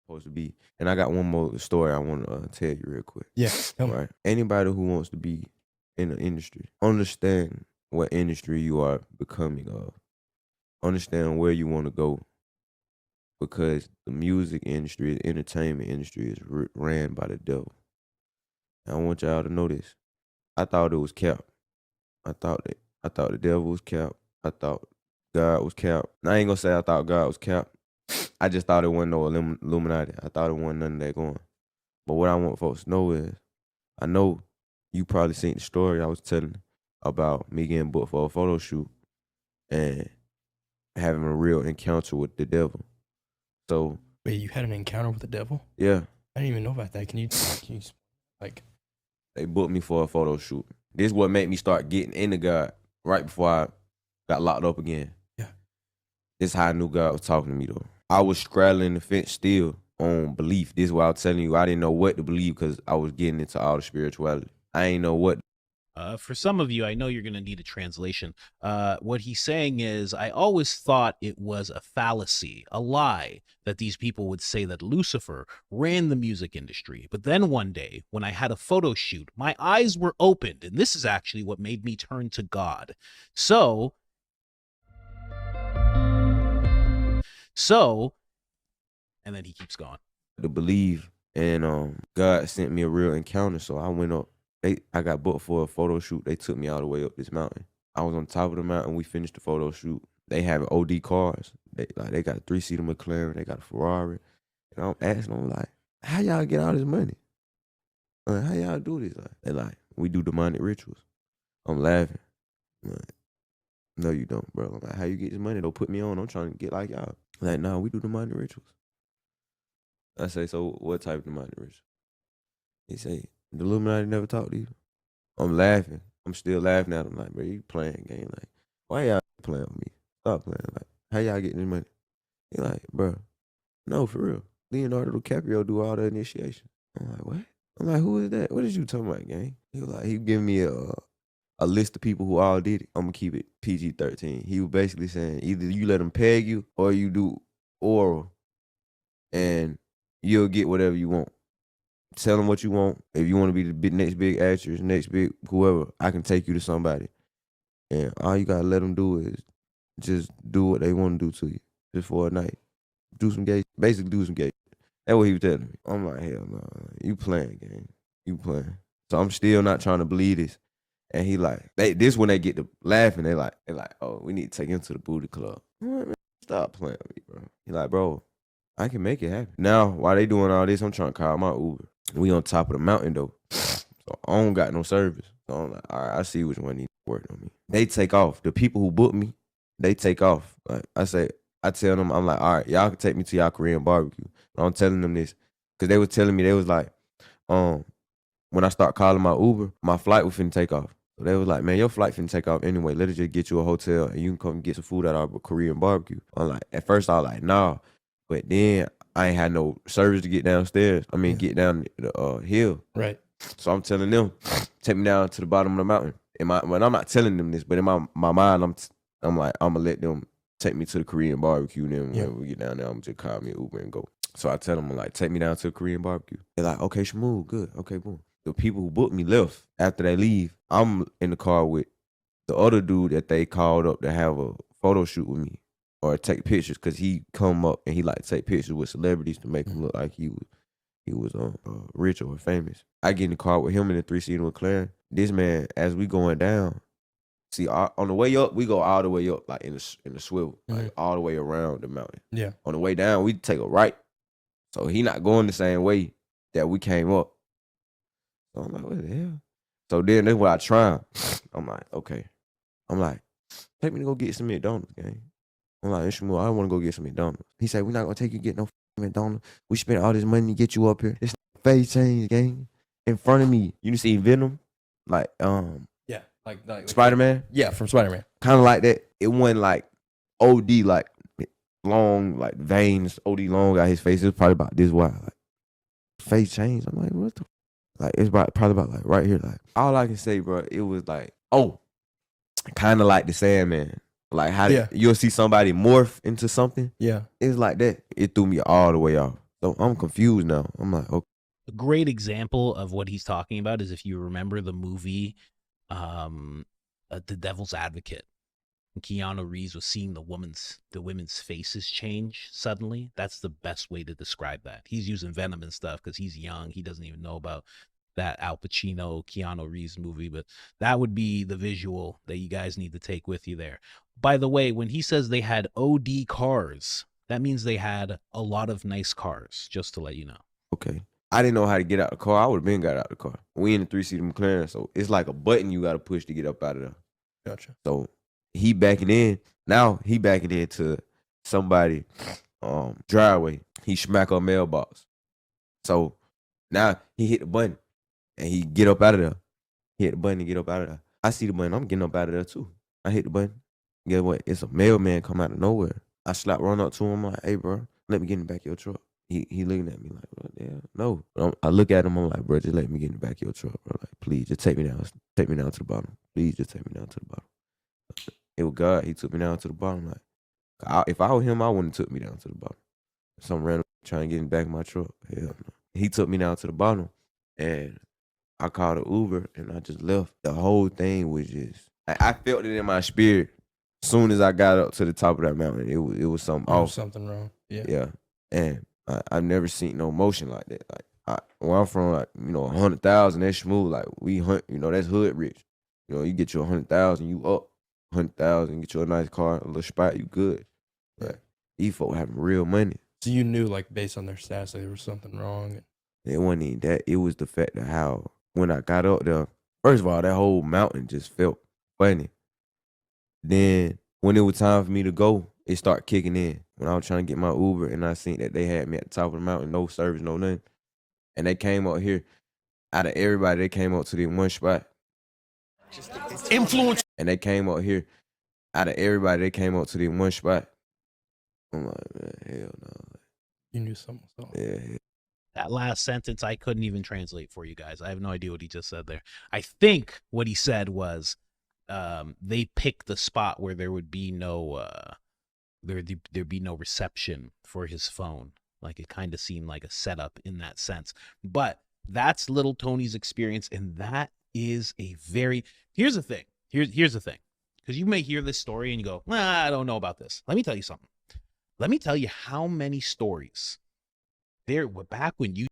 supposed to be. And I got one more story I want to tell you real quick. Yeah. Right. Anybody who wants to be in the industry, understand what industry you are becoming of. Understand where you want to go. Because the music industry, the entertainment industry is ran by the devil. And I want y'all to know this. I thought it was cap. I thought the devil was cap. I thought God was cap. And I ain't gonna say I thought God was cap. I just thought it wasn't no Illuminati. I thought it wasn't nothing that going. But what I want folks to know is, I know you probably seen the story I was telling about me getting booked for a photo shoot and having a real encounter with the devil. So wait, you had an encounter with the devil? Yeah. I didn't even know about that. Can you like? They booked me for a photo shoot. This is what made me start getting into God right before I got locked up again. Yeah. This is how I knew God was talking to me though. I was straddling the fence still on belief. This is why I was telling you I didn't know what to believe because I was getting into all the spirituality. I ain't know what. For some of you, I know you're going to need a translation. What he's saying is, I always thought it was a fallacy, a lie, that these people would say that Lucifer ran the music industry. But then one day, when I had a photo shoot, my eyes were opened, and this is actually what made me turn to God. So, and then he keeps going. To believe, and God sent me a real encounter, so I went up. I got booked for a photo shoot. They took me all the way up this mountain. I was on top of the mountain. We finished the photo shoot. They have OD cars. They got a 3-seater McLaren. They got a Ferrari. And I'm asking them like, how y'all get all this money? How y'all do this? They like, we do demonic rituals. I'm laughing. I'm like, no, you don't, bro. I'm like, how you get this money? Don't put me on. I'm trying to get like y'all. Like, nah, we do demonic rituals. I say, so what type of demonic ritual? He say, the Illuminati never talked to you. I'm laughing. I'm still laughing at him like, bro, you playing a game. Like, why y'all playing with me? Stop playing. Like, how y'all getting this money? He like, bro, no, for real. Leonardo DiCaprio do all the initiation. I'm like, what? I'm like, who is that? What is you talking about, gang? He was like, he giving me a list of people who all did it. I'm gonna keep it PG-13. He was basically saying, either you let them peg you or you do oral and you'll get whatever you want. Tell them what you want. If you want to be the next big actress, next big whoever, I can take you to somebody. And all you gotta let them do is just do what they want to do to you, just for a night. Do some gay, basically do some gay. That's what he was telling me. I'm like, hell no, you playing, gang. You playing. So I'm still not trying to believe this. And he like, this when they get to laughing, they like, oh, we need to take him to the booty club. I'm like, man, stop playing with me, bro. He like, bro, I can make it happen. Now, while they doing all this, I'm trying to call my Uber. We on top of the mountain though, so I don't got no service. So I'm like, all right, I see which one needs to work on me. They take off. The people who booked me, they take off. Like I tell them, I'm like, all right, y'all can take me to y'all Korean barbecue. And I'm telling them this because they was telling me, they was like, when I start calling my Uber, my flight was finna take off. So they was like, man, your flight finna take off anyway. Let us just get you a hotel and you can come get some food at our Korean barbecue. I'm like, at first I was like, nah, but then I ain't had no service to get downstairs. I mean, get down the hill. Right. So I'm telling them, take me down to the bottom of the mountain. When I'm not telling them this, but in my mind, I'm like, I'm gonna let them take me to the Korean barbecue. And then when we get down there, I'm just call me an Uber and go. So I tell them, I'm like, take me down to the Korean barbecue. They're like, okay, Shmoo, good. Okay, boom. The people who booked me left. After they leave, I'm in the car with the other dude that they called up to have a photo shoot with me. Or take pictures, because he come up and he like take pictures with celebrities to make him look like he was rich or famous. I get in the car with him in the 3-seater McLaren. This man, as we going down, see on the way up, we go all the way up like in the swivel, like all the way around the mountain. Yeah. On the way down, we take a right, so he not going the same way that we came up. So I'm like, what the hell? So then that's what I try. I'm like, okay. I'm like, take me to go get some McDonald's, gang. I'm like, Shmoo, I want to go get some McDonald's. He said, we're not going to take you to get no McDonald's. We spent all this money to get you up here. This face change, gang. In front of me. You see Venom? Like, yeah, like Spider-Man? Yeah, from Spider-Man. Kind of like that. It wasn't like OD, like long, like veins, OD long out his face. It was probably about this wide. Like, face change. I'm like, what the? Like, it's probably about like right here. Like, all I can say, bro, it was like, oh, kind of like the Sandman. Like how you'll see somebody morph into something. Yeah. It's like that. It threw me all the way off. So I'm confused now. I'm like, okay, A great example of what he's talking about is if you remember the movie The Devil's Advocate. And Keanu Reeves was seeing the women's faces change suddenly. That's the best way to describe that. He's using Venom and stuff because he's young. He doesn't even know about that Al Pacino, Keanu Reeves movie, but that would be the visual that you guys need to take with you there. By the way, when he says they had OD cars, that means they had a lot of nice cars, just to let you know. okay. I didn't know how to get out the car. I would have been got out the car. We in the 3-seater McLaren, so it's like a button you got to push to get up out of there. Gotcha. So he backing in. Now he backing into somebody driveway. He smack a mailbox. So now he hit the button and he get up out of there. He hit the button and get up out of there. I see the button. I'm getting up out of there too. I hit the button. Guess what? It's a mailman come out of nowhere. I run up to him. I'm like, hey, bro, let me get in the back of your truck. He looking at me like, what the hell? No. I look at him. I'm like, bro, just let me get in the back of your truck, bro. Like, please, just take me down. Take me down to the bottom. Please, just take me down to the bottom. It was God. He took me down to the bottom. Like, if I were him, I wouldn't have took me down to the bottom. Some random trying to get in the back of my truck. Hell no. He took me down to the bottom, and I called an Uber, and I just left. The whole thing was just, I felt it in my spirit. As soon as I got up to the top of that mountain, it was something Oh, off. something wrong. Yeah. Yeah, and I've never seen no motion like that. Like where I'm from, like 100,000, that's smooth. Like we hunt, that's hood rich. You get you 100,000, you up 100,000, get you a nice car, a little spot, you good. But these folk having real money. So you knew, like, based on their stats, that there was something wrong. It wasn't even that. It was the fact of how when I got up there, first of all, that whole mountain just felt funny. Then when it was time for me to go, it started kicking in. When I was trying to get my Uber and I seen that they had me at the top of the mountain, no service, no nothing. And they came up here. Out of everybody, they came up to the one spot. Influence. And they came up here. Out of everybody, they came up to the one spot. I'm like, man, hell no. You knew something was off. Yeah. That last sentence I couldn't even translate for you guys. I have no idea what he just said there. I think what he said was they picked the spot where there would be no there'd be no reception for his phone. Like, it kind of seemed like a setup in that sense. But that's little Tony's experience, and that is a very here's the thing. Here's the thing. Because you may hear this story and you go, I don't know about this. Let me tell you something. Let me tell you how many stories there were back when you